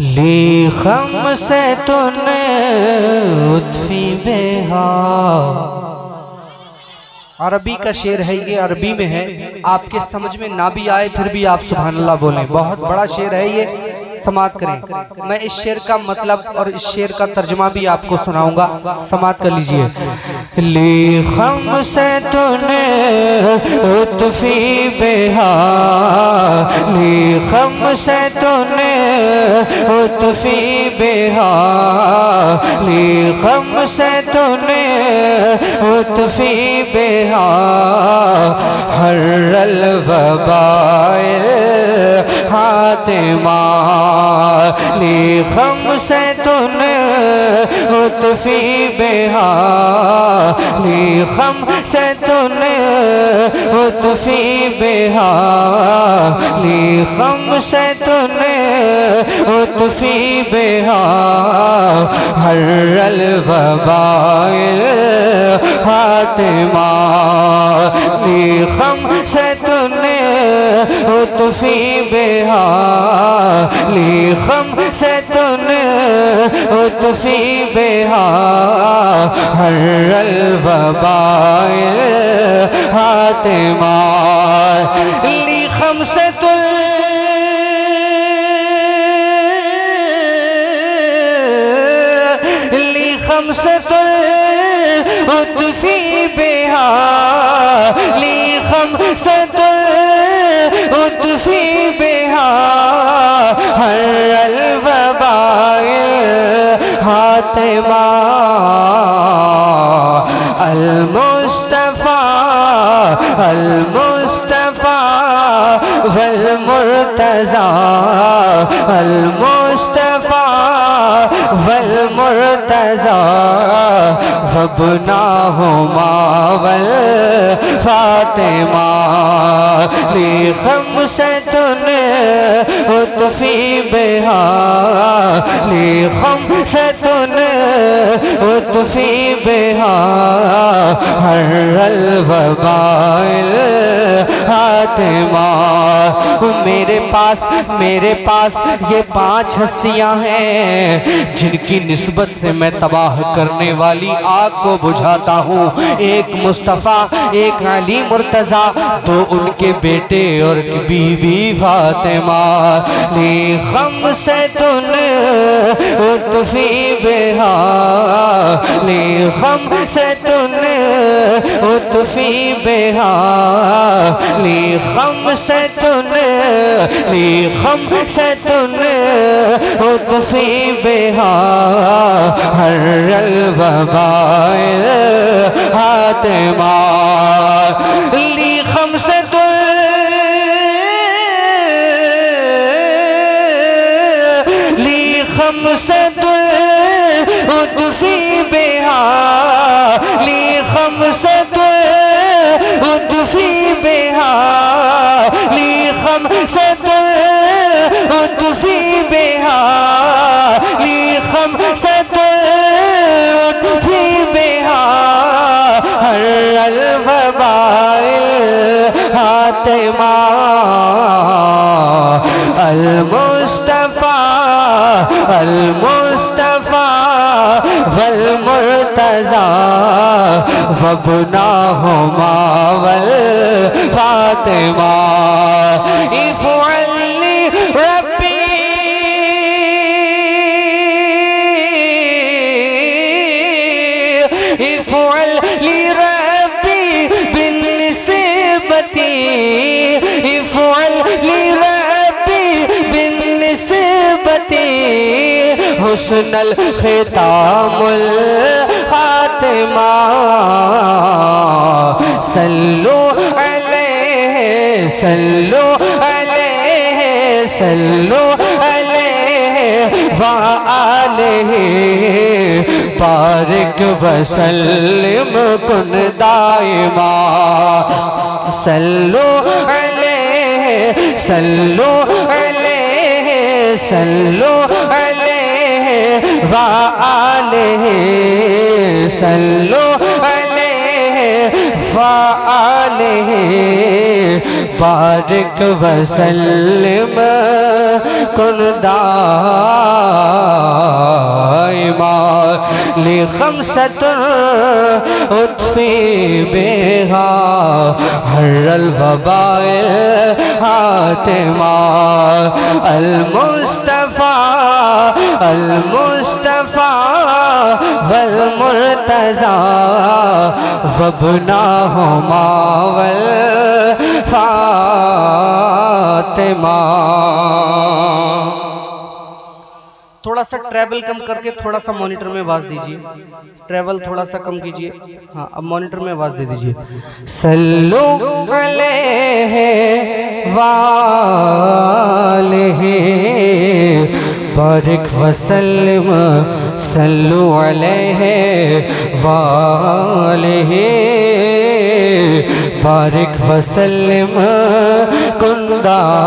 ली खम से तूने उत्फी बेहा। अरबी का शेर है ये, अरबी में है, आपके समझ में ना भी आए फिर भी आप सुभान अल्लाह बोलें। बहुत बड़ा शेर है ये, समात करें। मैं इस शेर का मतलब और इस शेर का तर्जुमा भी आपको सुनाऊंगा, समात कर लीजिए। ली खम से तूने उत्फी बेहा, ली खम से तूने उत्फी बेहा, ली खम से तूने उत्फी बेहा, हर्रल वबाइल हातिमा, ली खम से तूने उत्फी बेहा, ली खम से तूने उत्फी बेहा, ली खम से तूने उत्फी बेहा, हर्रल वबाइल हातिमा, ली खम से तूने उत्फी बेहा, ली खम से तूने उत्फी बेहा, हर्रल वबाइल हातिमा, ली खम से तूने से उत्फी बेहा, ली खम से उत्फी बेहा, हर्रल वबाइल हातिमा, अल मुस्तफा अल मुस्तफा वल मुर्तज़ा, अल मुस्तफा वल मुर्तज़ा, वबनाहुमा वल फातिमा, ली खम से तूने उत्फी बेहा, ली खम से तूने उत्फी बेहा, हर्रल वबाइल हातिमा। मेरे पास ये 5 हस्तियां हैं जिनकी निस्बत से मैं तबाह करने वाली आग को बुझाता हूँ। एक मुस्तफ़ा, एक अली मुर्तज़ा, 2 उनके बेटे और बीबी फातिमा, ली खम से तूने उत्फी बेहा, ली खम से तूने उत्फी बेहा, ली खम से तूने, ली खम से तूने उत्फी बेहा, हर्रल वबाइल हातिमा, ली खम से खम से उत्फी बेहा, ली खम से उत्फी बेहा, ली खम से उत्फी बेहा, ली खम से उत्फी बेहा, हर्रल वबाइल हातिमा, अल मुस्तफा अल मुस्तफा वल मुर्तज़ा, वबनाहुमा वल फातिमा, इफ़अल्ली रब्बी इफ़अल्ली रब्बी बिन्निस्बती, इफ़अल्ली रब्बी बिन्निस्बती, हुस्नल खितामुल फातिमा, सल्लु अलैहि सल्लु अलैहि सल्लु अलैहि व आलिहि, बारिक वसल्लिम कुन दाइमा, सल्लु अलैहि सल्लु अलैहि सल्लु अलैहि व आलिहि, सल्लु अलैहि व आलिहि, बारिक वसल्लिम कुन दाइमा li khamsatun utfi biha harral wabail hatima al mustafa wal murtaza wabnahuma wal fatima। थोड़ा सा ट्रैवल कम करके थोड़ा सा मॉनिटर में आवाज दीजिए, ट्रैवल थोड़ा सा कम कीजिए। हाँ, अब मॉनिटर में आवाज दे दीजिए। सल्लु अलैहि वालेहि बारिक वसल्लिम सल्लु अलैहि वालेहि बारिक वसल्लिम कुन दाइमा।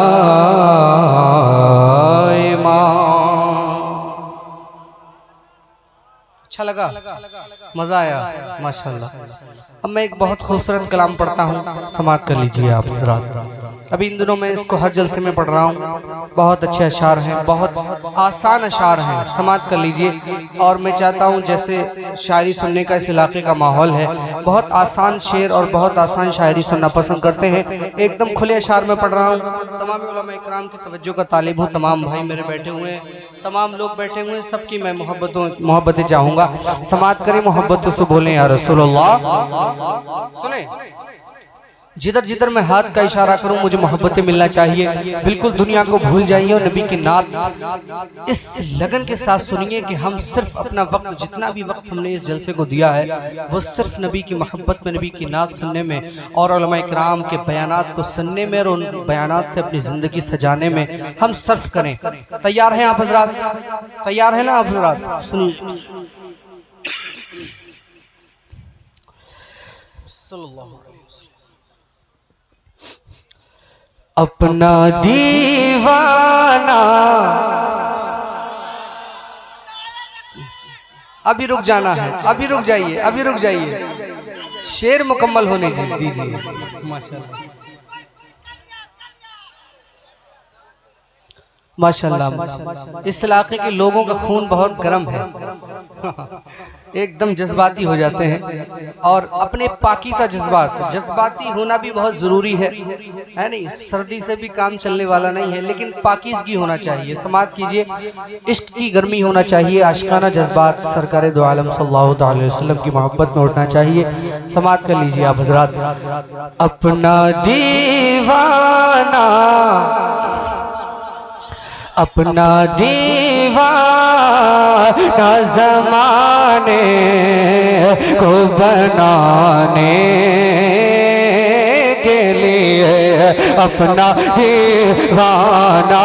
अच्छा लगा, मजा आया, माशाल्लाह। अब मैं एक बहुत खूबसूरत कलाम पढ़ता हूँ, समाअत कर लीजिए आप हज़रात। अभी इन दिनों मैं इसको हर जलसे में पढ़ रहा हूँ। बहुत अच्छे अशार हैं, बहुत आसान अशार हैं, समाअत कर लीजिए। और मैं चाहता हूँ जैसे शायरी सुनने का इस इलाके का माहौल है, बहुत आसान शेर और बहुत आसान शायरी सुनना पसंद करते हैं। एकदम खुले अशार में पढ़ रहा हूँ। तमाम उलमा इकराम की तवज्जो का तालिब हूँ। तमाम भाई मेरे बैठे हुए हैं, तमाम लोग बैठे हुए हैं, सबकी मैं मोहब्बतें चाहूँगा। समाअत करें, मोहब्बतों से बोलें या रसूलुल्लाह। सुने, जिधर जिधर मैं हाथ का इशारा करूं मुझे मोहब्बतें मिलना चाहिए। बिल्कुल दुनिया को भूल जाइए और नबी की नात इस लगन के साथ सुनिए कि हम सिर्फ अपना वक्त, जितना भी वक्त हमने इस जलसे को दिया है, वो सिर्फ नबी की मोहब्बत में, नबी की नात सुनने में और उलमा इकराम के बयानात को सुनने में और उन बयानात से अपनी ज़िंदगी सजाने में हम सर्फ करें। तैयार हैं आप हज़रात? तैयार हैं ना आप हज़रात? सुनिए। अपना दीवाना, अभी रुक जाना है, अभी रुक जाइए, अभी रुक जाइए, शेर मुकम्मल होने दीजिए। माशाल्लाह माशाल्लाह। इस इलाके के लोगों का खून बहुत गर्म है, एकदम जज्बाती हो जाते हैं और अपने पाकीज़ा जज्बाती होना भी बहुत ज़रूरी है नहीं? सर्दी से भी काम चलने वाला नहीं है, लेकिन पाकीज़गी होना चाहिए। समाअत कीजिए, इश्क की गर्मी होना चाहिए, आशिकाना जज्बात सरकार दो आलम सल्लल्लाहु अलैहि वसल्लम की मोहब्बत में उठना चाहिए। समाअत कर लीजिए आप हज़रात। अपना दीवाना, अपना दीवाना ज़माने को बनाने के लिए, अपना दीवाना,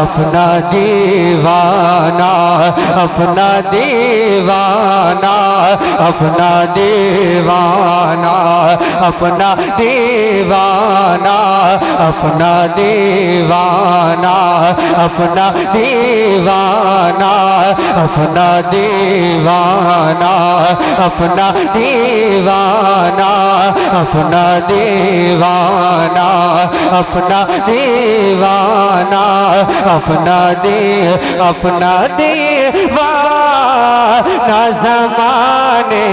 अपना दीवाना, अपना दीवाना, अपना दीवाना, अपना दीवाना, अपना दीवाना, अपना दीवाना, अपना दीवाना, अपना दीवाना, अपना दीवाना, अपना दीवाना, अपना दीवाना ज़माने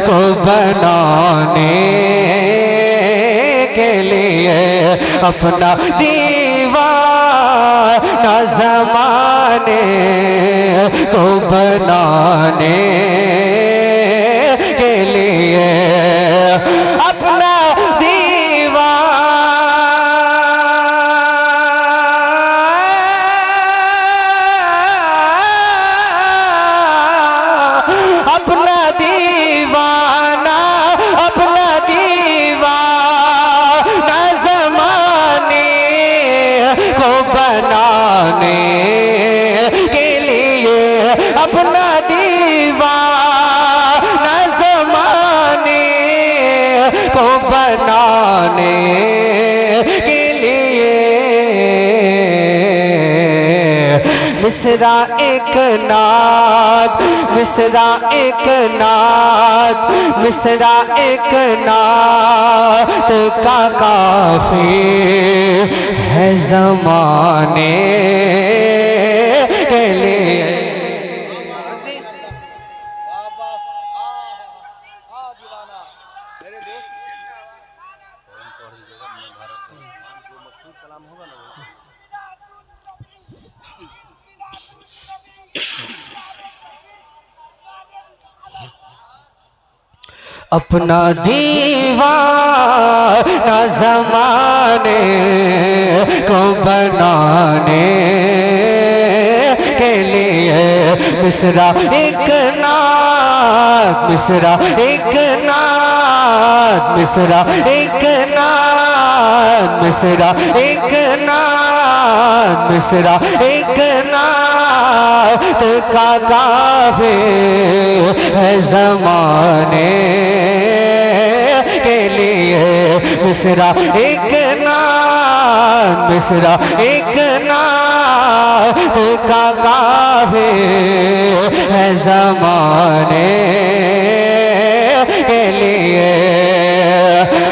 को बनाने के लिए, अपना दीवाना ज़माने को बनाने के लिए, अपना अपना दीवाना, अपना दीवाना ज़माने को बनाने के लिए, अपना दीवाना ज़माने को बनाने के लिए, मिसरा एक नाद, मिसरा एक नाद, मिसरा एक नाद का काफी है ज़माने के लिए। अपना दीवाना ज़माने को बनाने के लिए मिसरा एक नाद, मिसरा एक नाद, मिसरा एक नाद, मिसरा एक नाद, मिसरा एक नाद का काफी है ज़माने के लिए। मिसरा एक नाद, मिसरा एक नाद का काफी है ज़माने के लिए।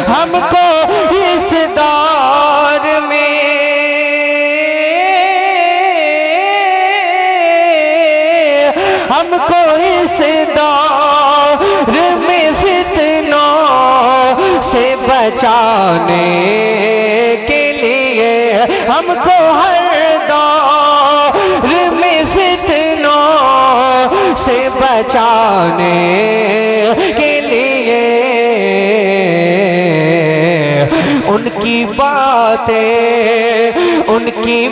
हमको इस दौर में हमको इस दौर में फितनों से बचाने के लिए, हमको हर दौर में फितनों से बचाने के लिए उनकी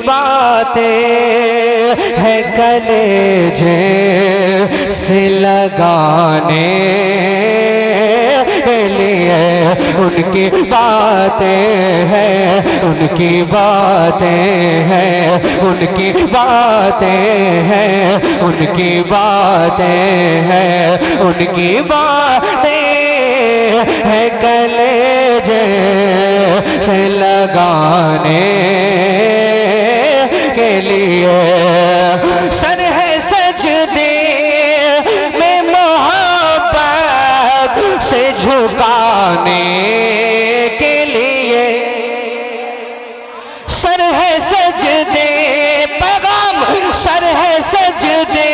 बातें है कलेजे से लगाने के लिए। उनकी बातें हैं, उनकी बातें हैं, उनकी बातें हैं, उनकी बातें हैं, उनकी बातें है कलेजे से लगाने के लिए। सर है सजदे में मोहब्बत से झुकाने के लिए, सर है सजदे पैगाम, सर है सजदे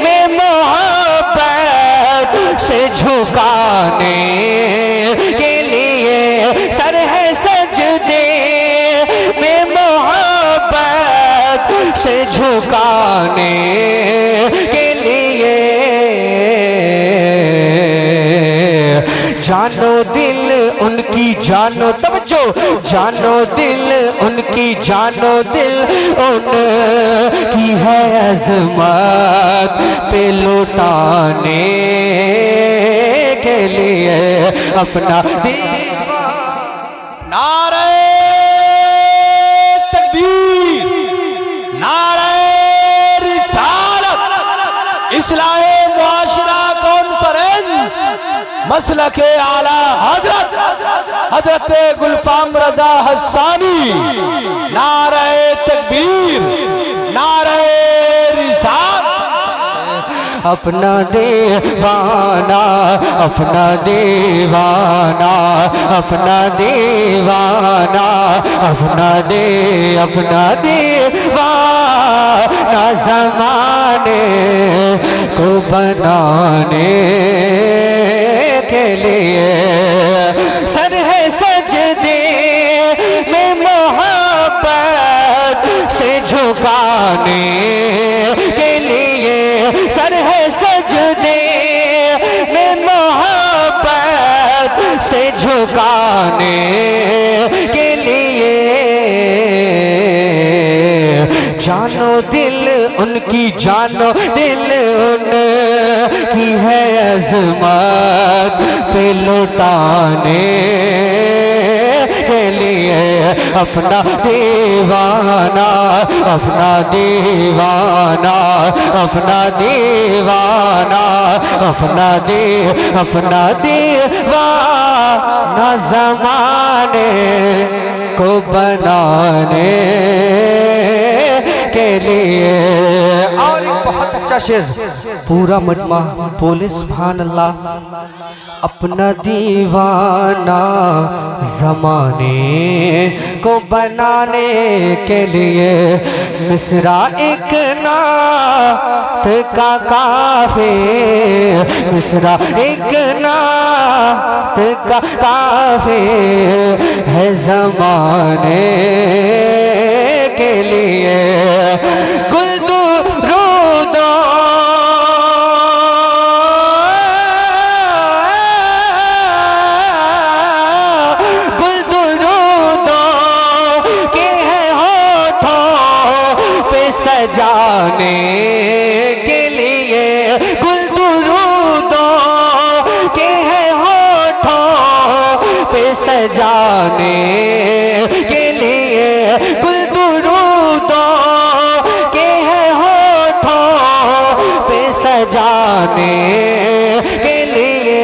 में मोहब्बत से झुकाने के लिए, सर है सजदे में मोहब्बत से झुकाने के लिए। जानो दिल उनकी जानो, तवज्जो, जानो दिल उनकी जानो दिल उनकी है अज़मत पे लौटाने के लिए अपना दीवाना। नारे तकबीर, नारे रिसालत, इस्लाहे मुआशरा कॉन्फ्रेंस, मसलके आला हजरत गुलफाम रजा हस्सानी। नारे तकबीर, नारे रिसालत। अपना दीवाना, अपना दीवाना, अपना दीवाना, अपना दीवाना ज़माने को बनाने के लिए। सर है सजदे में मोहब्बत से झुकाने के लिए, सर है सजदे में मोहब्बत से झुकाने के लिए। जानो दिल उनकी, जानो दिल उनकी है अज़मत पे लौटाने के लिए अपना दीवाना, अपना दीवाना, अपना दीवाना, अपना दीवाना ज़माने को बनाने के लिए। और एक बहुत अच्छा शेर, पूरा मजमा बोले सुभान अल्लाह। अपना दीवाना जमाने को बनाने के लिए मिसरा एक नात का काफे, मिसरा एक नात का काफे है जमाने के लिए। गुल दुरूदो गुल दुरूदो के है होठों पे सजाने के लिए, गुल दुरूदो के है होठों पे सजाने के लिए, गुल दुरूदो के है होठों पे सजाने के लिए।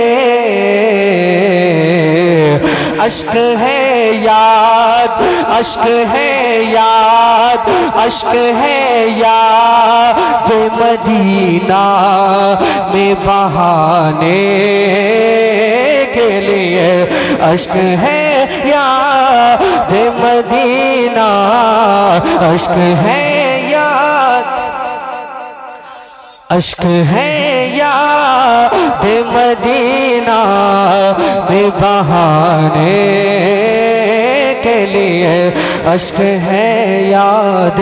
अश्क है याद, अश्क है याद, अश्क है याद मदीना में बहाने के लिए। अश्क है याद मदीना, अश्क है याद, अश्क है याद मदीना में बहाने के लिए। अश्क है याद,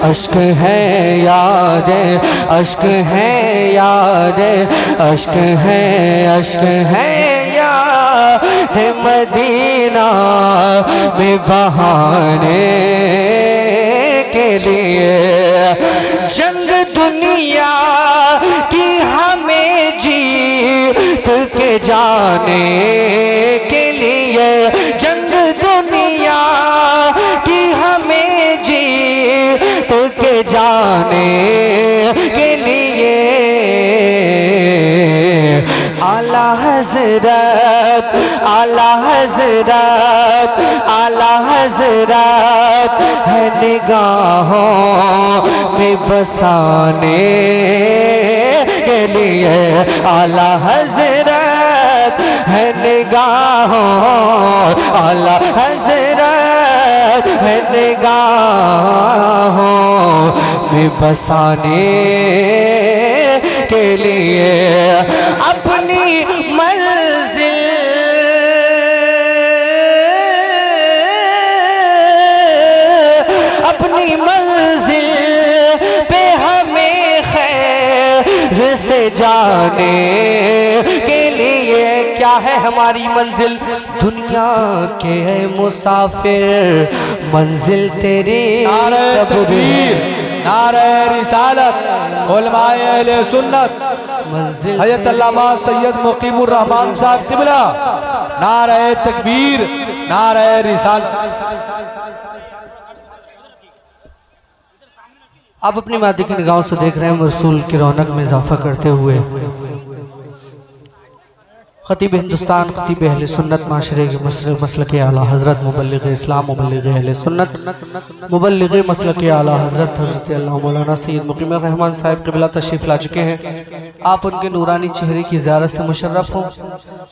अश्क है याद, अश्क है याद, अश्क है, अश्क है याद मदीना में बहाने के लिए। जंग दुनिया की हमें जीत के जाने के लिए, जंग दुनिया की हमें जीत के जाने के लिए। आला हजरत, आला हजरत, आला हजरत है निगाहों में बसाने के लिए। आला हजरत है निगाहों, आला हजरत है निगाहों में बसाने के लिए। अपनी मंजिल, अपनी मंजिल पे हमें खैर से जाने के लिए। क्या है हमारी मंजिल? दुनिया के मुसाफिर मंजिल तेरी तकबीर। नारे रिसालत, उलमाए अहले सुन्नत, हज़रत अल्लामा सैयद मुकीमुर रहमान साहब क़िबला। नारे तकबीर, नारे रिसालत। आप अपनी मादी की निगाहों से देख रहे हैं रसूल की रौनक में इजाफा करते हुए खतीब हिंदुस्तान, खतीब अहले सुन्नत माशरे के मसलक आला हज़रत मुबल्लिग़ इस्लाम, मुबल्लिग़ अहले सुन्नत, मुबल्लिग़ मसलक आला हज़रत हज़रत अल्लाह मौलाना सैयद मुकीमुर रहमान साहब क़िबला तशरीफ़ ला चुके हैं। आप उनके नूरानी चेहरे की ज़ियारत से मुशर्रफ हों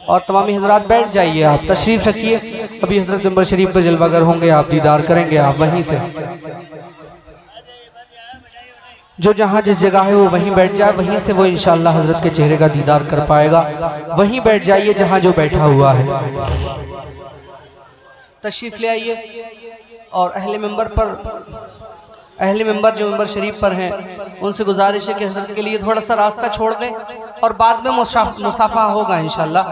और तमामी हज़रात बैठ जाइए, आप तशरीफ़ रखिए। अभी हज़रत मिंबर शरीफ पर जलवागर होंगे, आप दीदार करेंगे। आप वहीं से जो जहाँ जिस जगह है वो वहीं बैठ जाए, वहीं से वो इंशाअल्लाह हजरत के चेहरे का दीदार कर पाएगा। वहीं बैठ जाइए जहाँ जो बैठा हुआ है, तशरीफ ले आइए। और अहले मिंबर पर, अहले मिंबर जो मिंबर शरीफ पर हैं, उनसे गुजारिश है कि हजरत के लिए थोड़ा सा रास्ता छोड़ दें और बाद में मुसाफा होगा इंशाअल्लाह।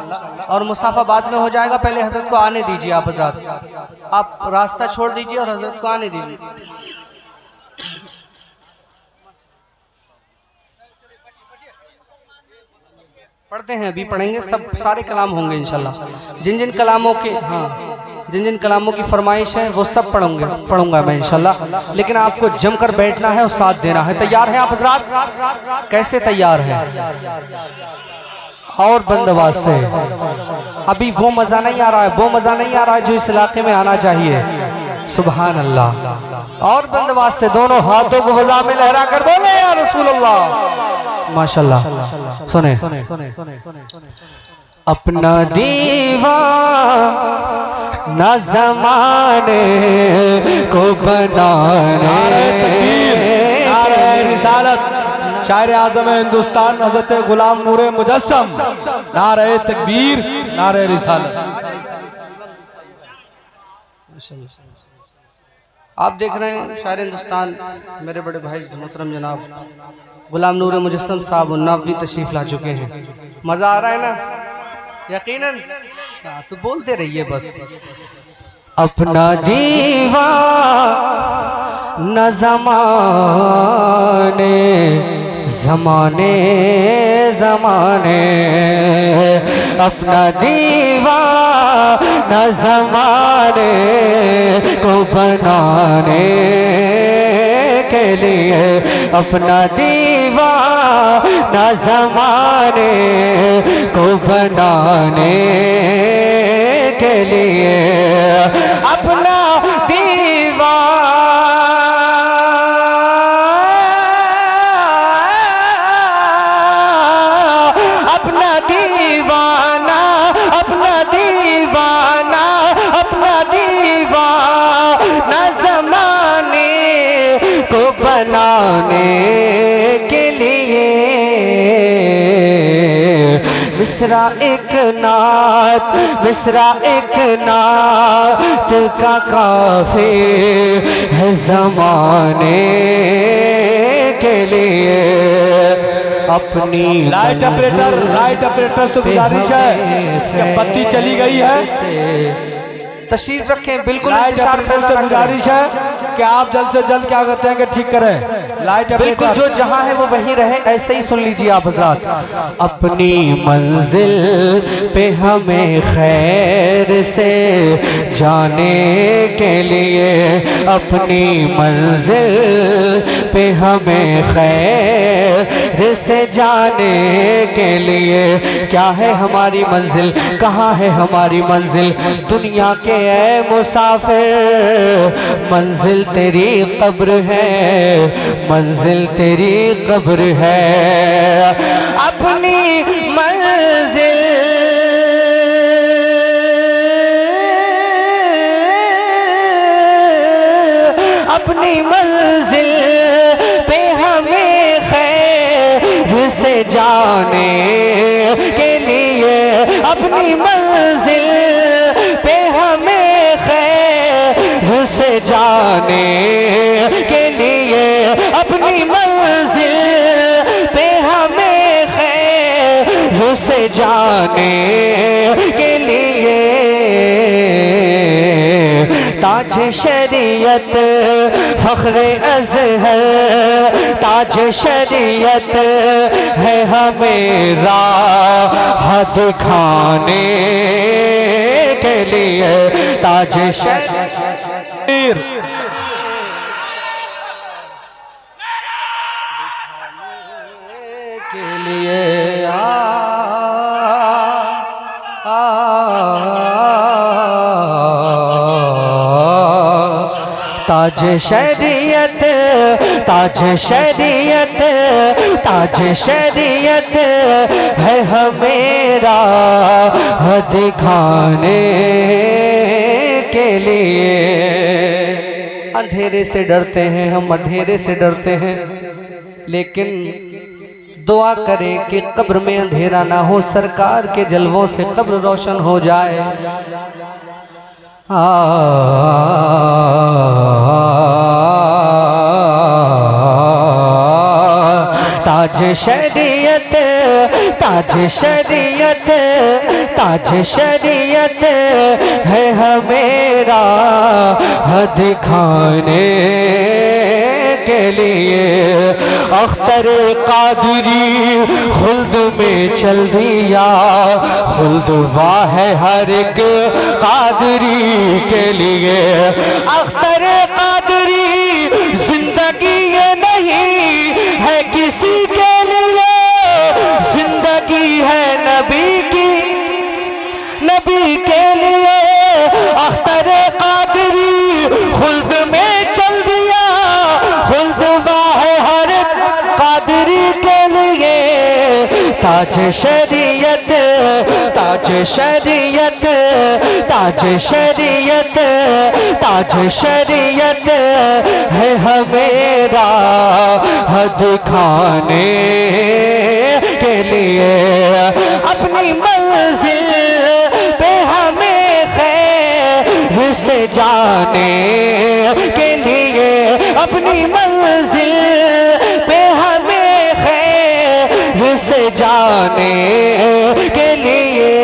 और मुसाफा बाद में हो जाएगा, पहले हजरत को आने दीजिए। आप हजरत आप रास्ता छोड़ दीजिए और हजरत को आने दीजिए। पढ़ते हैं, अभी पढ़ेंगे, सब सारे कलाम होंगे इंशाल्लाह। जिन जिन कलामों के, हाँ, जिन जिन कलामों की फरमाइश है वो सब पढ़ूंगा मैं इंशाल्लाह। लेकिन आपको जमकर बैठना है और साथ देना है। तैयार हैं आप हजरात? कैसे तैयार हैं? और बंदवास से अभी वो मजा नहीं आ रहा है, वो मजा नहीं आ रहा है जो इस इलाके में आना चाहिए। सुभान अल्लाह। और बंदवास से दोनों हाथों को फजा में लहरा कर बोले या रसूल अल्लाह। माशाल्लाह। सुने अपना दीवाना ज़माने को बनाने, नारे रिसालत शायर आज़म हिंदुस्तान हज़रत गुलाम नूर मुजस्सम, नारे तकबीर, नारे रिसालत। आप देख रहे हैं शायर हिंदुस्तान मेरे बड़े भाई मोहतरम जनाब गुलाम नूर मुजस्सम साहब उन्नाव भी तशरीफ ला चुके हैं। मज़ा आ रहा है ना? यकीनन। तो बोलते रहिए बस। अपना दीवाना ज़माने ज़माने ज़माने, अपना दीवाना ज़माने को बनाने के लिए, अपना दीवाना ज़माने को बनाने के लिए, अपना बनाने के लिए मिसरा एक नात का काफी है ज़माने के लिए। अपनी लाइट ऑपरेटर से गुजारिश है कि बत्ती चली गई है, तशरीफ रखें। बिल्कुल लाइट ऑपरेटर से गुजारिश है कि आप जल्द से जल्द क्या कहते हैं कि ठीक करें लाइट बिल्कुल जो जहां है वो वहीं रहे, ऐसे ही सुन लीजिए आप हज़रात। अपनी मंजिल पे हमें खैर से जाने के लिए, अपनी मंजिल पे हमें खैर से जाने के लिए, क्या है हमारी मंजिल, कहाँ है हमारी मंजिल, दुनिया के ऐ मुसाफिर मंजिल तेरी कब्र है, मंजिल तेरी कब्र है। अपनी मंजिल अपनी मंजिल पे हमें खैर से जाने के लिए, अपनी मंजिल पे हमें खैर से जाने के लिए, अपनी मंजिल पे हमें खैर से जाने के लिए। ताज शरीयत फख्रे अज़हर, ताज शरीयत है हमें राह दिखाने के लिए, ताज शरीयत के लिए ताज शरीयत, ताज शरीयत, ताज शरीयत है हमेरा दिखाने के लिए। अंधेरे से डरते हैं हम, अंधेरे से डरते हैं, लेकिन दुआ करें कि कब्र में अंधेरा ना हो, सरकार के जलवों से कब्र रोशन हो जाए। ताज शरीयत, ताज शरीयत, ताज शरीयत है हमेरा दिखाने के लिए। अख्तर कादरी खुल्द में चल दिया, खुल्द वाह है हर एक कादरी के लिए। अख्तर कादरी जिंदगी ये नहीं है किसी के लिए, जिंदगी है नबी की, नबी के लिए। अख्तर कादरी खुल्द में चल दिया, ताज शरीयत, ताज शरीयत, ताज शरीयत, ताज शरीयत है हमेरा हद खाने के लिए। अपनी मंजिल पे हमें खैर से जाने के लिए, अपनी मंजिल पे हमें खैर से जाने के लिए।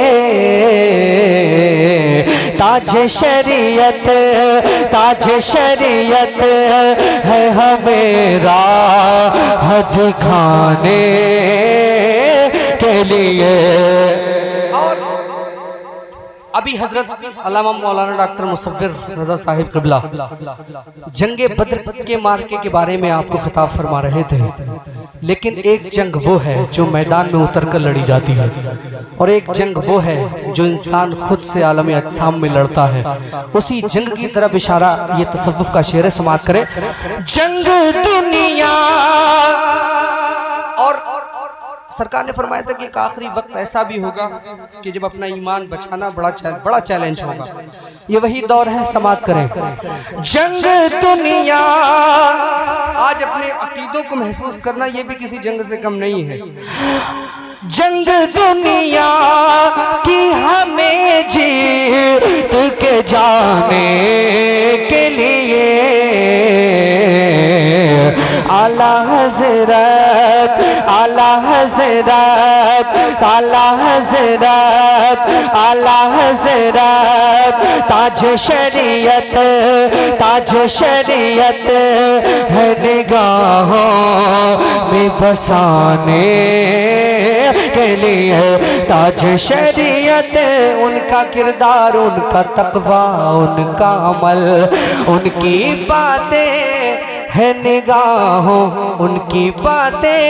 ताज शरीयत, ताज शरीयत है हमेरा हद खाने के लिए। और अभी हजरत अल्लामा मौलाना डॉक्टर मुसव्विर रजा साहिब क़िबला जंगे बद्र के मार्के के बारे में आपको खिताब फरमा रहे थे, लेकिन एक जंग वो है जो मैदान में उतरकर लड़ी जाती है, और एक जंग वो है जो इंसान खुद से आलम अजसाम में लड़ता है। उसी जंग की तरफ इशारा ये तसव्वुफ का शेर समाअत करे। जंग दुनिया, और सरकार ने फरमाया था कि एक आखिरी वक्त ऐसा भी होगा कि जब अपना ईमान बचाना बड़ा चैलेंज होगा। ये वही दौर है, समाअत करें। जंग दुनिया, आज अपने अकीदों को महफूज करना ये भी किसी जंग से कम नहीं है। जंग दुनिया की हमें जीत के जाने के लिए आला हज़रत, आला हज़रत, आला हज़रत, आला हज़रत ताज शरीयत, ताज शरीयत है निगाहों में बसाने के लिए। ताज शरीयत, उनका किरदार, उनका तक़वा, उनका अमल, उनकी बातें है निगाहों, उनकी बातें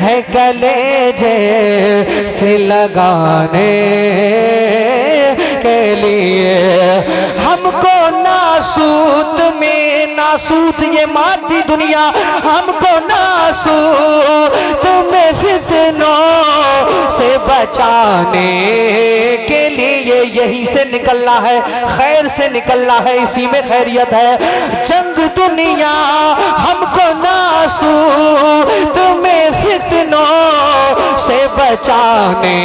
है गले जैसे लगाने के लिए। हमको नासूत में, नासूत ये मादी दुनिया, हमको नासूत में फितनों से बचाने के लिए यही से निकलना है, खैर से निकलना है, इसी में खैरियत है। जंग दुनिया हमको नासूत में फितनों से बचाने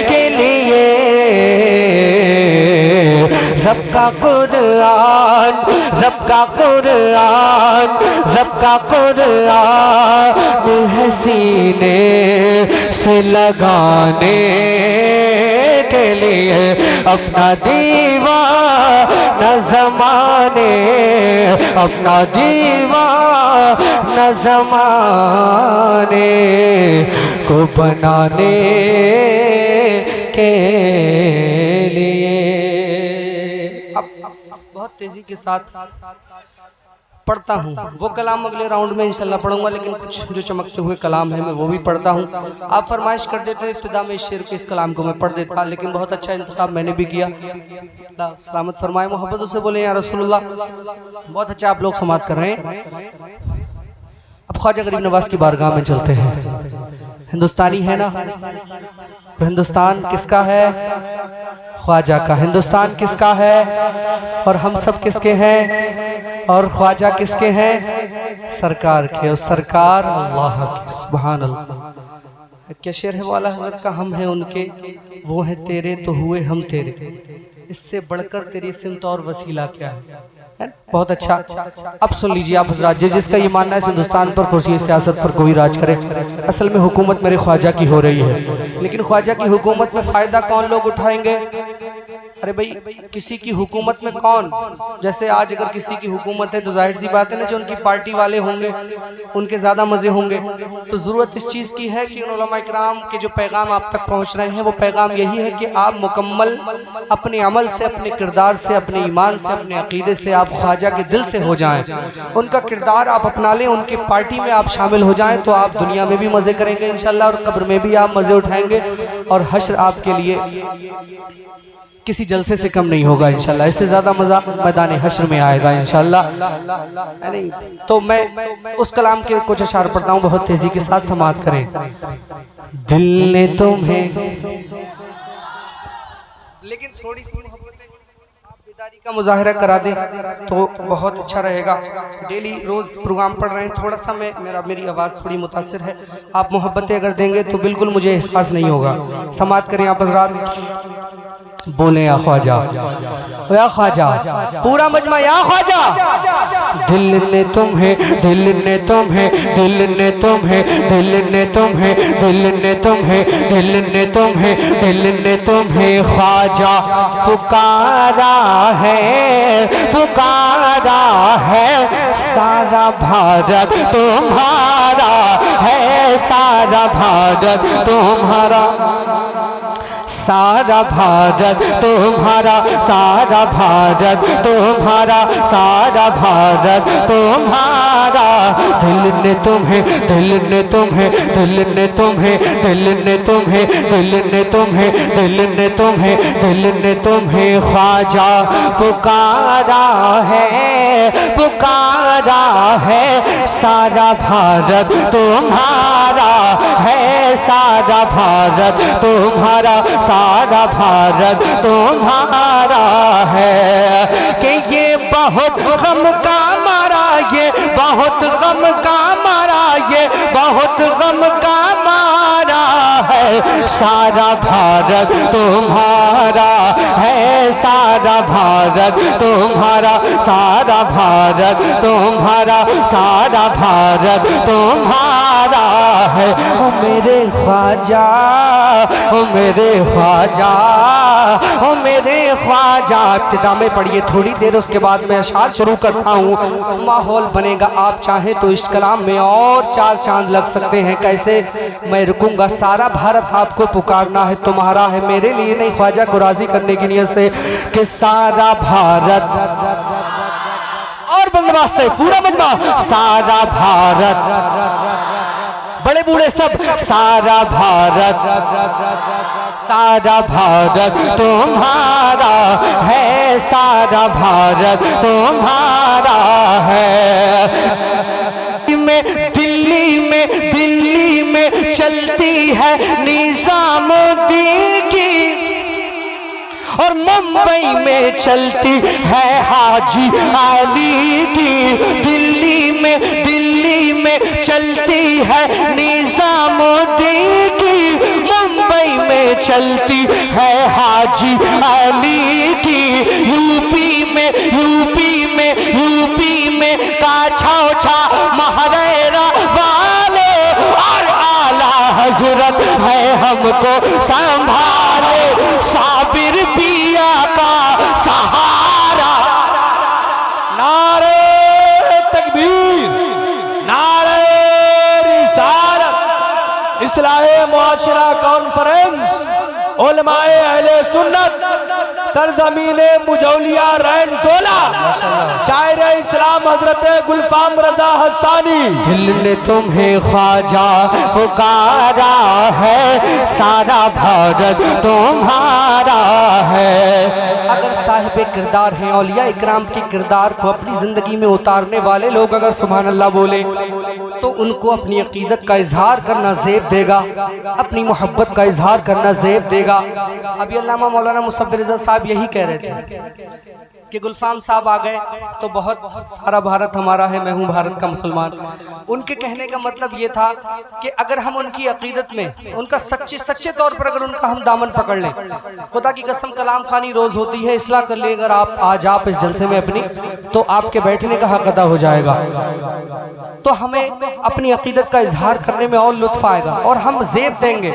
के लिए। रब का कुरान, रब का कुरान, रब का कुरान है सीने से लगाने के लिए। अपना दीवाना ज़माने, अपना दीवाना ज़माने को बनाने के लिए। अब बहुत तेजी के साथ पढ़ता हूँ, वो कलाम अगले राउंड में इंशाल्लाह पढ़ूंगा, लेकिन कुछ जो चमकते हुए कलाम है मैं वो भी पढ़ता हूँ। आप फरमाइश कर देते इब्तिदा में इस शेर के, इस कलाम को मैं पढ़ देता, लेकिन बहुत अच्छा इंतखाब मैंने भी किया। अल्लाह सलामत फरमाए, मोहब्बत से बोले या रसूलुल्लाह। बहुत अच्छा आप लोग समाअत कर रहे हैं। अब ख्वाजा गरीब नवाज की बारगाह में चलते हैं। हिंदुस्तानी है ना, हिंदुस्तान किसका है? ख्वाजा का। हिंदुस्तान किसका है? और हम सब किसके हैं? और ख्वाजा किसके हैं? सरकार के। और सरकार अल्लाह की। सुभान अल्लाह। क्या शेर है वाला हजरत का? हम हैं उनके, वो हैं तेरे, तो हुए हम तेरे। इससे बढ़कर तेरी सिमत और वसीला क्या है? बहुत अच्छा। अब सुन लीजिए आप हजरात, जिसका ये मानना है हिंदुस्तान पर कुर्सी सियासत पर कोई राज करे, असल में हुकूमत मेरे ख्वाजा की हो रही है, लेकिन ख्वाजा की हुकूमत में फायदा कौन लोग उठाएंगे? अरे भाई, किसी की हुकूमत में कौन, जैसे आज अगर किसी की हुकूमत है तो जाहिर सी बात है ना, जो उनकी पार्टी वाले होंगे उनके ज्यादा मजे होंगे। तो जरूरत इस चीज की है कि उलमा इकराम के जो पैगाम आप तक पहुंच रहे हैं, वो पैगाम यही है कि आप मुकम्मल अपने अमल से, अपने किरदार से, अपने ईमान से, अपने अकीदे से आप ख्वाजा के दिल से हो जाएं, उनका किरदार आप अपना लें, उनकी पार्टी में आप शामिल हो जाएं, तो आप दुनिया में भी मजे करेंगे इंशाल्लाह, और कब्र में भी आप मजे उठाएंगे। और हश्र आपके लिए किसी जलसे से कम नहीं होगा इंशाल्लाह। इससे ज़्यादा मज़ा मैदान हश्र में आएगा इंशाल्लाह। नहीं तो मैं उस कलाम के कुछ अशार पढ़ता हूँ, बहुत तेज़ी के साथ समाअत करें। दिल ने तुम्हें, लेकिन थोड़ी सी आप बेदारी का मुजाहरा करा दें तो बहुत अच्छा रहेगा। डेली रोज़ प्रोग्राम पढ़ रहे हैं, थोड़ा सा मेरी आवाज़ थोड़ी मुतासिर है। आप मोहब्बतें अगर देंगे तो बिल्कुल मुझे एहसास नहीं होगा। समाअत करें आप हज़रात। बोले या ख्वाजा, या ख्वाजा, पूरा मजमा या ख्वाजा। दिल ने तुम्हें, दिल ने तुम्हें, दिल ने तुम्हें, दिल ने तुम्हें, दिल ने तुम्हें, दिल ने तुम्हें, दिल ने तुम्हें ख्वाजा पुकारा है, पुकारा है। सारा भारत तुम्हारा है, सारा भारत तुम्हारा, सारा भारत तुम्हारा, सारा भारत तुम्हारा, सारा भारत तुम्हारा। दिल ने तुम्हें, दिल ने तुम्हें, दिल ने तुम्हें, दिल ने तुम्हें, दिल ने तुम्हें, दिल ने तुम्हें, दिल ने तुम्हें ख्वाजा पुकारा है, पुकारा है। सारा भारत तुम्हारा है, सारा भारत तुम्हारा, सारा भारत तुम्हारा है। कि ये बहुत गम का मारा, ये बहुत गम का मारा, ये बहुत गम का मारा है। सारा भारत तुम्हारा है, सारा भारत तुम्हारा, सारा भारत तुम्हारा, सारा भारत तुम्हारा है। ओ मेरे ख्वाजा, ओ मेरे ख्वाजा, ओ मेरे ख्वाजा। इब्तिदा में पढ़िए थोड़ी देर, उसके बाद मैं अशार शुरू करता हूँ। माहौल बनेगा, आप चाहें तो इस कलाम में और 4 चांद लग सकते हैं। कैसे मैं रुकूंगा। सारा भारत आपको पुकारना है, तुम्हारा है, मेरे लिए नहीं, ख्वाजा को राजी करने की नियत से कि सारा भारत और बंदोबस्त से पूरा मजमा, सारा भारत, बड़े बूढ़े सब, सारा भारत, सारा भारत तुम्हारा है, सारा भारत तुम्हारा है। दिल्ली में, दिल्ली में चलती है निजामुद्दीन की, और मुंबई में चलती है हाजी अली की। दिल्ली में, दिल्ली में चलती है निजामुद्दीन की, मुंबई में चलती है हाजी अली की। यूपी में, यूपी में, यूपी में काछौछा महरेरा वाले, और आला हजरत है हमको संभाले, साबिर पिया का सहारा। नारे तकबीर, नारे रिसालत, इस्लाहे मुआशरा कॉन्फ्रेंस, उलमाए अहले सुन्नत, सरजमीने मुजौलिया रैन टोला, शायर इस्लाम हजरत गुलफाम रजा हसानी। दिल ने तुम्हें ख्वाजा पुकारा है, सारा भारत तुम्हारा है। अगर साहिब किरदार हैं, औलिया इकराम के किरदार को अपनी ज़िंदगी में उतारने वाले लोग अगर सुभान अल्लाह बोले तो उनको अपनी अकीदत का इजहार करना ज़ेब देगा, अपनी मोहब्बत का इजहार करना ज़ेब देगा। अभी अल्लामा मौलाना मुसव्विर रज़ा साहब यही कह रहे थे कि गुलफाम साहब आ गए तो बहुत सारा भारत हमारा है, मैं हूँ भारत का मुसलमान। उनके कहने का मतलब ये था कि अगर हम उनकी अकीदत में, उनका सच्चे तौर पर अगर उनका हम दामन पकड़ लें, खुदा की कसम कलाम खानी रोज़ होती है, इस्लाह कर ले अगर आप आज आप इस जलसे में अपनी, तो आपके बैठने का हक अदा हो जाएगा। तो हमें अपनी अकीदत का इजहार करने में और लुत्फ आएगा और हम ज़ेब देंगे।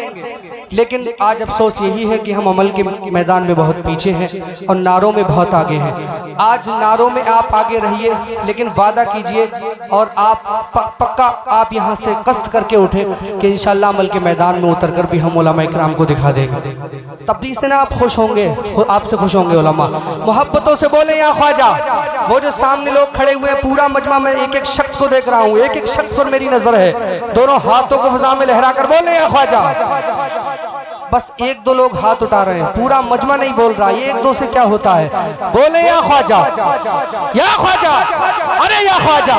लेकिन आज अफसोस यही है कि हम अमल के मैदान में बहुत पीछे हैं और नारों में बहुत आगे हैं। आज नारों में आप आगे रहिए, लेकिन वादा कीजिए और आप पक्का आप यहाँ से कस्त करके उठे कि इंशाअल्लाह अमल के मैदान में उतर कर भी हम उलमा इकराम को दिखा देंगे। तब भी से ना आप खुश होंगे, आपसे खुश होंगे उलमा। मोहब्बतों से बोले या ख्वाजा। वो जो सामने लोग खड़े हुए हैं, पूरा मजमा में एक एक शख्स को देख रहा हूँ, एक एक शख्स पर मेरी नजर है, दोनों हाथों को फजा में लहरा कर बोले या ख्वाजा। बस एक दो लोग हाथ उठा रहे हैं, पूरा मजमा नहीं बोल रहा। ये एक दो से क्या होता है? बोले या ख्वाजा, या ख्वाजा, अरे या ख्वाजा।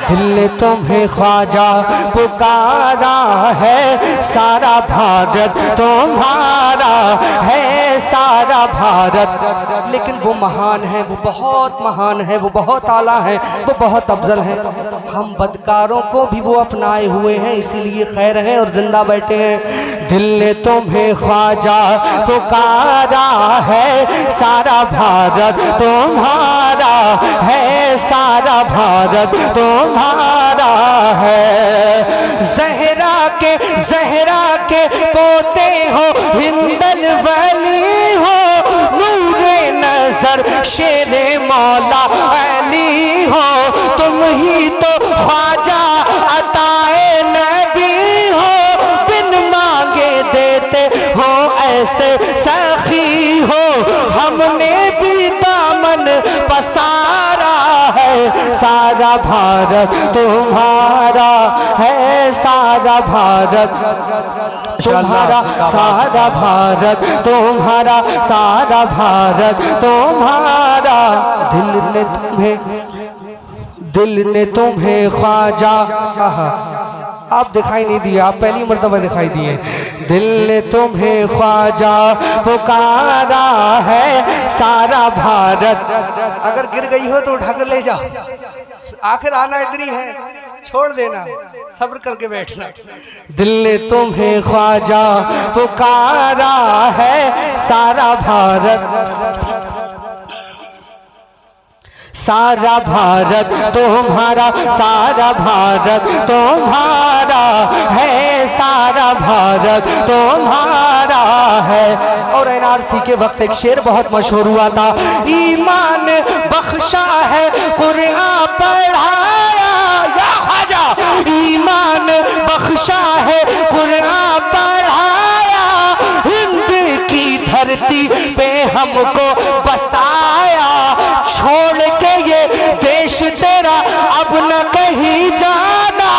दिल ने तुम्हें ख्वाजा पुकारा है, सारा भारत तुम्हारा है, सारा भारत। लेकिन वो महान है, वो बहुत महान है, वो बहुत आला है, वो बहुत अफजल है। हम बदकारों को भी वो अपनाए हुए हैं, इसीलिए खैर है और जिंदा बैठे हैं। दिल ने तुम्हें ख्वाजा पुकारा है, सारा भारत तुम्हारा है, सारा भारत तुम्हारा है। जहरा के पोते हो, हिंदल वली हो, नूरे नजर शेरे मौला अली हो। तुम ही तो ख्वाजा अताए नबी हो, बिन मांगे देते हो ऐसे सखी हो। हमने भी दामन पसारा है, सारा भारत तुम्हारा है, सारा भारत तुम्हारा, सारा भारत तुम्हारा, सारा भारत तुम्हारा। दिल ने तुम्हें ख्वाजा, आप दिखाई नहीं दिए, आप पहली मर्तबा दिखाई दिए। दिल ने तुम्हें ख्वाजा पुकारा है, सारा भारत। अगर गिर गई हो तो उठा कर ले जाओ, आखिर आना इधर ही है, छोड़ देना, सब्र करके बैठना। दिल ने तुम्हें ख्वाजा पुकारा है, सारा भारत, सारा भारत तुम्हारा, सारा भारत तुम्हारा है, सारा भारत तुम्हारा है। और एनआरसी के वक्त एक शेर बहुत मशहूर हुआ था, ईमान बख्शा है कुरान पढ़ाया, या ख्वाजा। ईमान बख्शा है कुरान पढ़ाया, हिंद की धरती पे हमको बसाया। छोड़ के ये देश तेरा अब न कहीं जाना,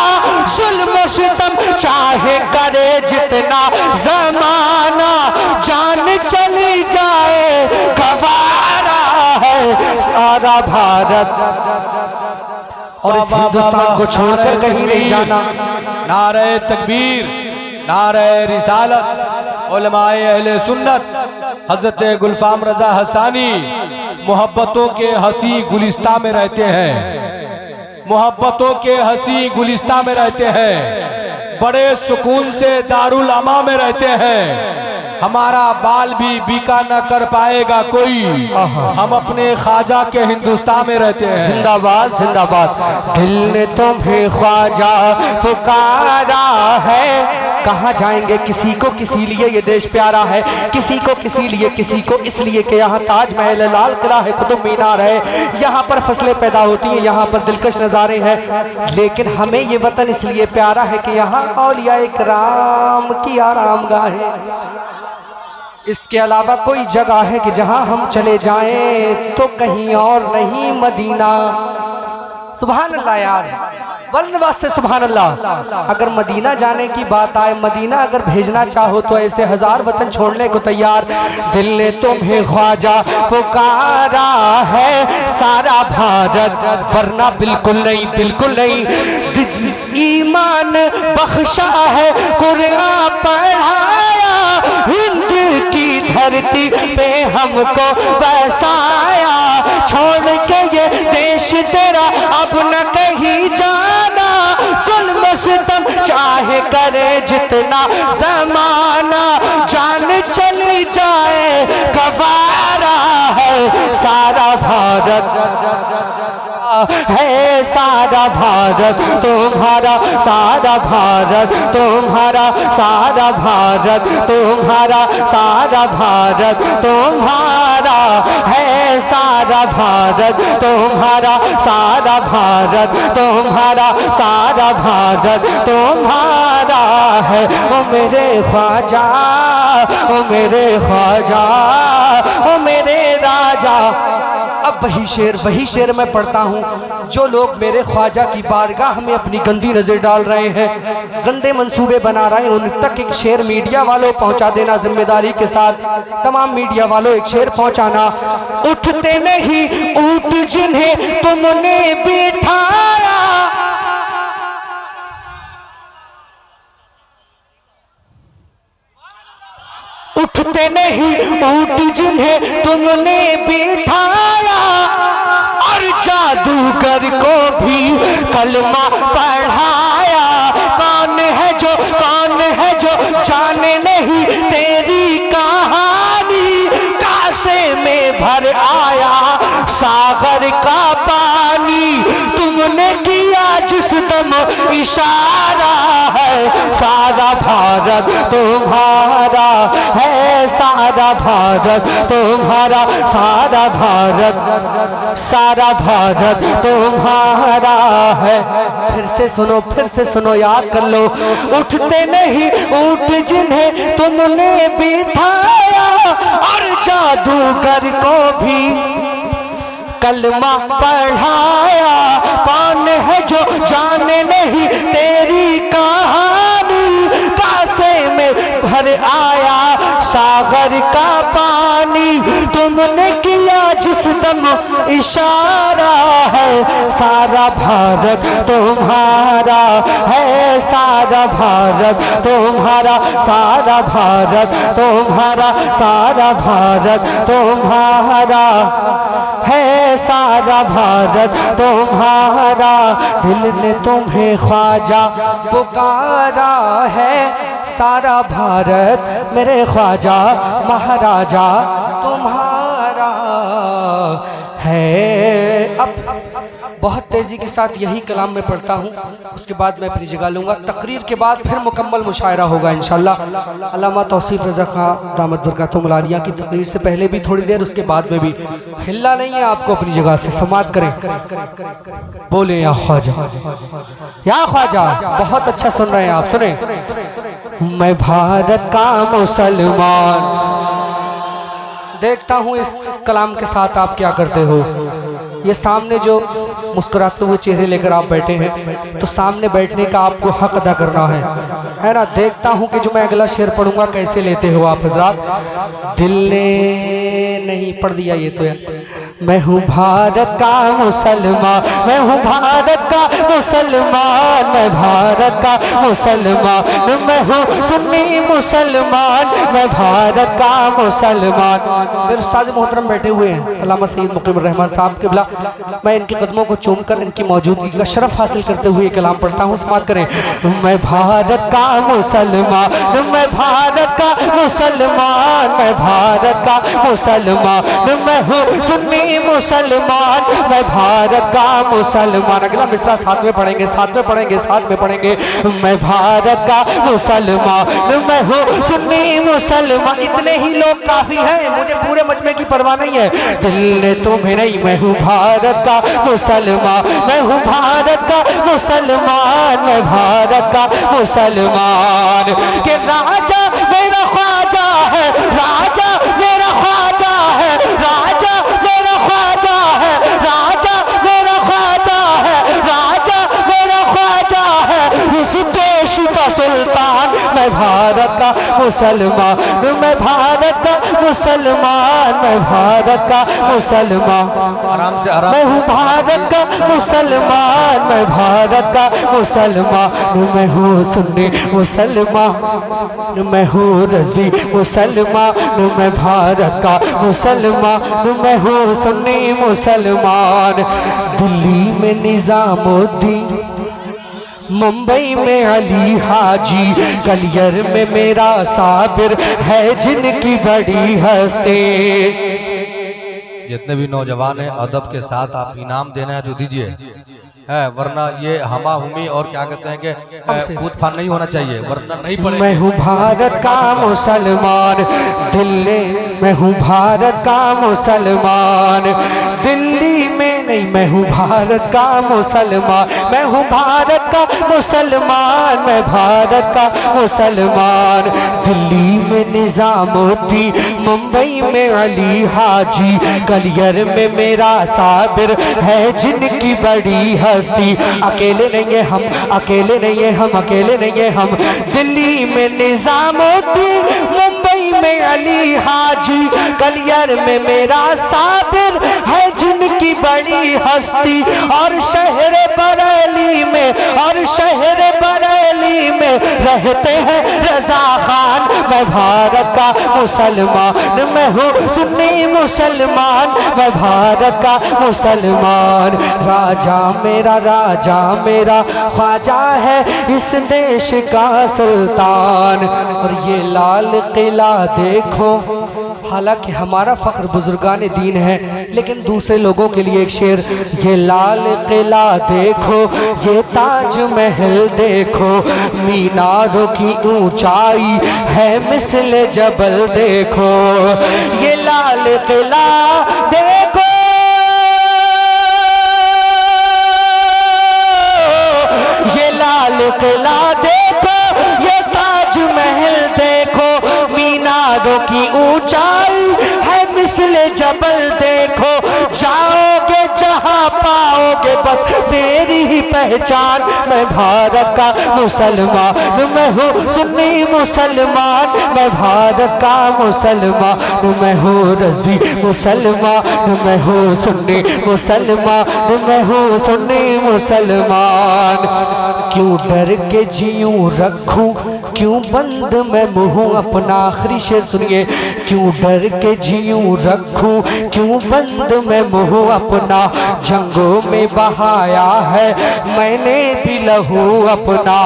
जुल्म सितम चाहे करे जितना जमाना, जान चली जाए गवारा है सारा भारत। और इस हिंदुस्तान को छोड़कर कहीं नहीं जाना। नारे तकबीर, नारे रिसालत। उलमाए अहले सुन्नत हजरत गुलफाम रजा हसानी मोहब्बतों के हंसी गुलिस्ता में रहते हैं, मोहब्बतों के हंसी गुलिस्ता में रहते हैं, बड़े सुकून से दारुल अमा में रहते हैं। हमारा बाल भी बीका न कर पाएगा कोई, हम अपने ख्वाजा के हिंदुस्तान में रहते हैं। जिंदाबाद जिंदाबाद। दिल ने तुम्हें ख्वाजा पुकारा है, कहाँ जाएंगे किसी को किसी लिए ये देश प्यारा है, किसी को किसी लिए, किसी को इसलिए कि यहाँ ताजमहल है, लाल किला है, कुतुब मीनार है, यहाँ पर फसलें पैदा होती हैं, यहाँ पर दिलकश नज़ारे हैं। लेकिन हमें ये वतन इसलिए प्यारा है कि यहाँ औलिया इकराम की आरामगाह है। इसके अलावा कोई जगह है कि जहाँ हम चले जाएं तो कहीं और नहीं, मदीना। सुभान अल्लाह यार, वल्द से सुभान अल्लाह। अगर मदीना जाने की बात आए, मदीना अगर भेजना चाहो तो ऐसे हजार वतन छोड़ने को तैयार। दिल ने तुम्हें ख्वाजा पुकारा है, सारा भारत, वरना बिल्कुल नहीं, बिल्कुल नहीं। ईमान बख्शा है कुरान पढ़ाया, हिंद की धरती पे हमको बसाया। छोड़ के ये देश तेरा अब न कहीं जाना, जुल्म सितम चाहे करे जितना जमाना, जान चली जाए गवारा है सारा भारत है, सारा भारत तुम्हारा, सारा भारत तुम्हारा, सारा भारत तुम्हारा, सारा भारत तुम्हारा है, सारा भारत तुम्हारा, सारा भारत तुम्हारा, सारा भारत तुम्हारा है। ओ मेरे ख्वाजा, ओ मेरे ख्वाजा, ओ मेरे राजा। अब वही शेर मैं पढ़ता हूँ। जो लोग मेरे ख्वाजा की बारगाह में अपनी गंदी नजर डाल रहे हैं, गंदे मंसूबे बना रहे हैं, उन तक एक शेर मीडिया वालों पहुंचा देना जिम्मेदारी के साथ। तमाम मीडिया वालों एक शेर पहुंचाना। उठते नहीं ऊंट जिन्हें तुमने बिठाया, उठते नहीं ऊंट जिन्हें तुमने बिठाया, और जादूगर को भी कलमा पढ़ाया। कौन है जो जाने नहीं तेरी कहानी, कासे में भर आया सागर का पानी। तुमने किया जिस दम इशारा है, सारा भारत तुम्हारा है, सारा भारत तुम्हारा, सारा भारत तुम्हारा है। फिर से सुनो याद कर लो। उठते नहीं ऊंट जिन्हें तुमने बिठाया, और जादूगर को भी कलमा पढ़ाया। कौन है जो जाने नहीं तेरी कहानी, कासे में भर आया सागर का पानी। तुमने किया जिस दम इशारा है, सारा भारत तुम्हारा है, सारा भारत तुम्हारा, सारा भारत तुम्हारा, सारा भारत तुम्हारा है, सारा भारत तुम्हारा। दिल ने तुम्हें ख्वाजा पुकारा है, सारा भारत मेरे ख्वाजा महाराजा तुम्हारा है। अब बहुत तेज़ी के साथ यही कलाम मैं पढ़ता हूँ, उसके बाद मैं अपनी जगह लूँगा। तकरीर के बाद फिर मुकम्मल मुशायरा होगा इंशाअल्लाह। अल्लामा तौसीफ रज़ा खां दामत बरकातुहुल आलिया की तकरीर से पहले भी थोड़ी देर, उसके बाद में भी। हिलना नहीं है आपको, अपनी जगह से समात करें। बोले या ख्वाजा, या ख्वाजा। बहुत अच्छा सुन रहे हैं आप, सुने। मैं भारत का मुसलमान। देखता हूँ इस कलाम के साथ आप क्या करते हो। ये सामने जो मुस्कुराते हुए चेहरे लेकर आप बैठे हैं, तो सामने बैठने का आपको हक अदा करना है ना। देखता हूँ कि जो मैं अगला शेर पढ़ूंगा कैसे लेते हो आप हजरात। दिल ने नहीं पढ़ दिया ये तो यार। मैं हूँ भारत का मुसलमान, मैं हूँ भारत का मुसलमान, मैं भारत का मुसलमान, मैं हूँ सुन्नी मुसलमान, मैं भारत का मुसलमान। मेरे उस्ताद मोहतरम बैठे हुए हैं अल्लामा सैयद मुक़ीमुर रहमान साहब क़िबला। मैं इनके कदमों को चूमकर इनकी मौजूदगी का शरफ हासिल करते हुए कलाम पढ़ता हूँ, समात करें। मैं भारत का मुसलमान, मैं भारत का मुसलमान, मैं भारत का मुसलमान, मैं हूँ सुन्नी मुसलमान, मैं भारत का मुसलमान। अगला मिसरा साथ में पढ़ेंगे, साथ में पढ़ेंगे, साथ में पढ़ेंगे। मैं भारत का मुसलमान, मैं हूँ सुन्नी मुसलमान। इतने ही लोग काफी हैं, मुझे पूरे मजमे की परवाह नहीं है। दिल ने तुम्हें नहीं, मैं हूँ भारत का मुसलमान, मैं हूँ भारत का मुसलमान, मैं भारत का मुसलमान। के राजा मेरा ख्वाजा है, राजा मेरा ख्वाजा है, राजा मेरा ख्वाजा है, राजा मेरा ख्वाजा है, राजा मेरा ख्वाजा है। इस देश का सुल्तान, मैं भारत का मुसलमान, मैं भारत का मुसलमान, मैं भारत का मुसलमान। आराम से, आराम। मैं हूँ भारत का मुसलमान, मैं भारत का मुसलमान, मैं हूँ सुन्नी मुसलमान, मैं हूँ रज़वी मुसलमान, मैं भारत का मुसलमान, मैं हूँ सुन्नी मुसलमान। दिल्ली में निज़ामुद्दीन, मुंबई में अली हाजी, कलियर में मेरा साबिर है जिनकी बड़ी हस्ती। जितने भी नौजवान हैं अदब के साथ आप इनाम देना है तो दीजिए, है वरना ये हमा हुमी और क्या कहते हैं कि कूद फान नहीं होना चाहिए, वरना नहीं पड़ेगा। मैं हूँ भारत का मुसलमान, दिल्ली मैं हूँ भारत का मुसलमान, दिल्ली में नहीं, मैं हूँ भारत का मुसलमान, मैं हूँ भारत का मुसलमान, मैं भारत का मुसलमान। दिल्ली में निजामुद्दीन, मुंबई में अली हाजी, गलियर में मेरा साबिर है जिनकी बड़ी हस्ती। अकेले नहीं है हम, अकेले नहीं है हम, अकेले नहीं है हम। दिल्ली में निजामुद्दीन, मुंबई में अली हाजी, गलियर में मेरा साबिर है जिनकी बड़ी हस्ती। और शहर बरेली में, और शहर बरेली में रहते हैं रजा खान। मैं भारत का मुसलमान, मैं हूँ सुन्नी मुसलमान, मैं भारत का मुसलमान। राजा मेरा ख्वाजा है इस देश का सुल्तान। और ये लाल किला देखो, हालांकि हमारा फख्र बुजुर्गान दीन है, लेकिन दूसरे लोगों के लिए एक शेर। ये लाल किला देखो, ये ताज महल देखो, मीनारों की ऊंचाई है मिस्ल जबल देखो। ये लाल किला देखो, ये लाल किला देखो, ये ताज महल देखो, मीनारों की ऊंचाई है मिस्ल जबल देखो। जाओगे जहां पाओगे बस मेरी ही पहचान। मैं भारत का मुसलमान, मैं हूँ सुन्नी मुसलमान, मैं भारत का मुसलमान, मैं हूँ रज़वी मुसलमान, मैं हूँ सुन्नी मुसलमान, मैं हूँ सुन्नी मुसलमान। क्यों डर के जीऊं रखूं, क्यों बंद मैं मुँह अपना। आखिरी शेर सुनिए। क्यों डर के जीऊं रखूं, क्यों बंद मैं मुँह अपना। जंगों में बहाया है मैंने भी लहू अपना।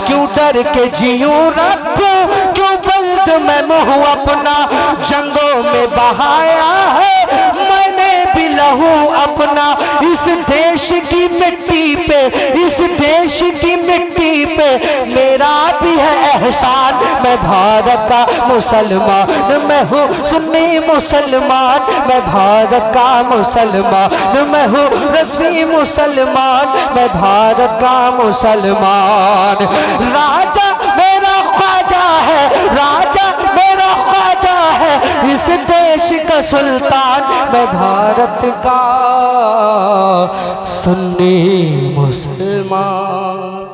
क्यों डर के जीऊं रखूं, क्यों बंद मैं मुँह अपना। जंगों में बहाया है मैंने भी लहू अपना। इस देश की मिट्टी पे, इस देश की मिट्टी पे मेरा भी है एहसान। मैं भारत का मुसलमान, मैं हूँ सुन्नी मुसलमान, मैं भारत का मुसलमान, मैं हूँ रज़वी मुसलमान, मैं भारत का मुसलमान। राजा मेरा ख्वाजा है, राजा मेरा ख्वाजा है इस देश का सुल्तान। मैं भारत का सुन्नी मुसलमान।